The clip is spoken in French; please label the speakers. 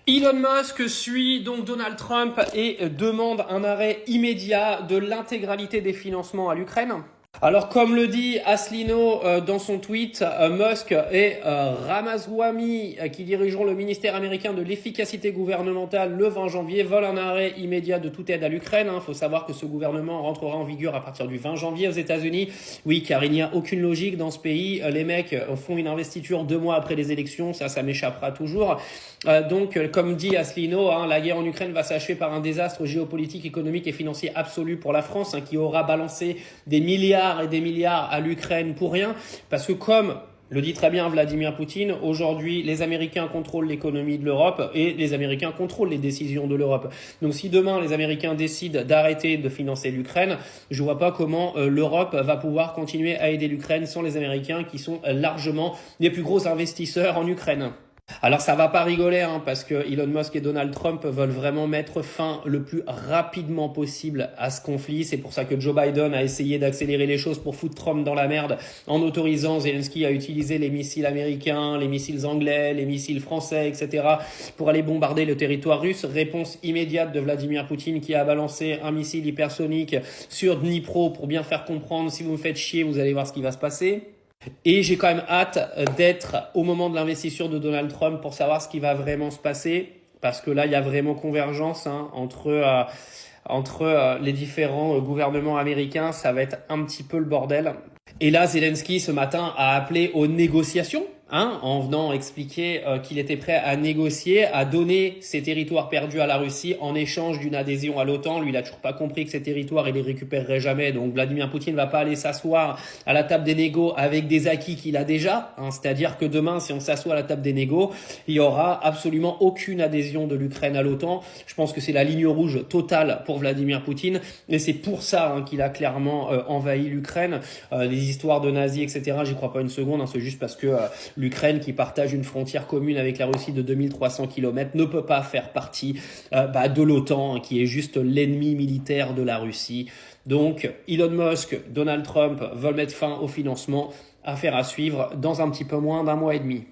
Speaker 1: Elon Musk suit donc Donald Trump et demande un arrêt immédiat de l'intégralité des financements à l'Ukraine. Alors comme le dit Asselineau dans son tweet, Musk et Ramaswamy qui dirigeront le ministère américain de l'efficacité gouvernementale le 20 janvier veulent un arrêt immédiat de toute aide à l'Ukraine. Il faut savoir que ce gouvernement rentrera en vigueur à partir du 20 janvier aux États-Unis. Oui, car il n'y a aucune logique dans ce pays. Les mecs font une investiture 2 mois après les élections, ça m'échappera toujours. Donc comme dit Asselineau, la guerre en Ukraine va s'achever par un désastre géopolitique, économique et financier absolu pour la France qui aura balancé des milliards et des milliards à l'Ukraine pour rien, parce que comme le dit très bien Vladimir Poutine, aujourd'hui les Américains contrôlent l'économie de l'Europe et les Américains contrôlent les décisions de l'Europe. Donc si demain les Américains décident d'arrêter de financer l'Ukraine, je vois pas comment l'Europe va pouvoir continuer à aider l'Ukraine sans les Américains qui sont largement les plus gros investisseurs en Ukraine. Alors ça va pas rigoler parce que Elon Musk et Donald Trump veulent vraiment mettre fin le plus rapidement possible à ce conflit. C'est pour ça que Joe Biden a essayé d'accélérer les choses pour foutre Trump dans la merde en autorisant Zelensky à utiliser les missiles américains, les missiles anglais, les missiles français, etc. pour aller bombarder le territoire russe. Réponse immédiate de Vladimir Poutine qui a balancé un missile hypersonique sur Dnipro pour bien faire comprendre si vous me faites chier, vous allez voir ce qui va se passer. Et j'ai quand même hâte d'être au moment de l'investiture de Donald Trump pour savoir ce qui va vraiment se passer. Parce que là, il y a vraiment convergence entre les différents gouvernements américains. Ça va être un petit peu le bordel. Et là, Zelensky, ce matin, a appelé aux négociations. En venant expliquer qu'il était prêt à négocier, à donner ces territoires perdus à la Russie en échange d'une adhésion à l'OTAN. Lui, il a toujours pas compris que ces territoires, il les récupérerait jamais. Donc, Vladimir Poutine ne va pas aller s'asseoir à la table des négos avec des acquis qu'il a déjà. C'est-à-dire que demain, si on s'assoit à la table des négos, il y aura absolument aucune adhésion de l'Ukraine à l'OTAN. Je pense que c'est la ligne rouge totale pour Vladimir Poutine. Et c'est pour ça qu'il a clairement envahi l'Ukraine. Les histoires de nazis, etc., j'y crois pas une seconde. C'est juste parce que l'Ukraine, qui partage une frontière commune avec la Russie de 2300 km, ne peut pas faire partie de l'OTAN, qui est juste l'ennemi militaire de la Russie. Donc, Elon Musk, Donald Trump veulent mettre fin au financement. Affaire à suivre dans un petit peu moins d'1 mois et demi.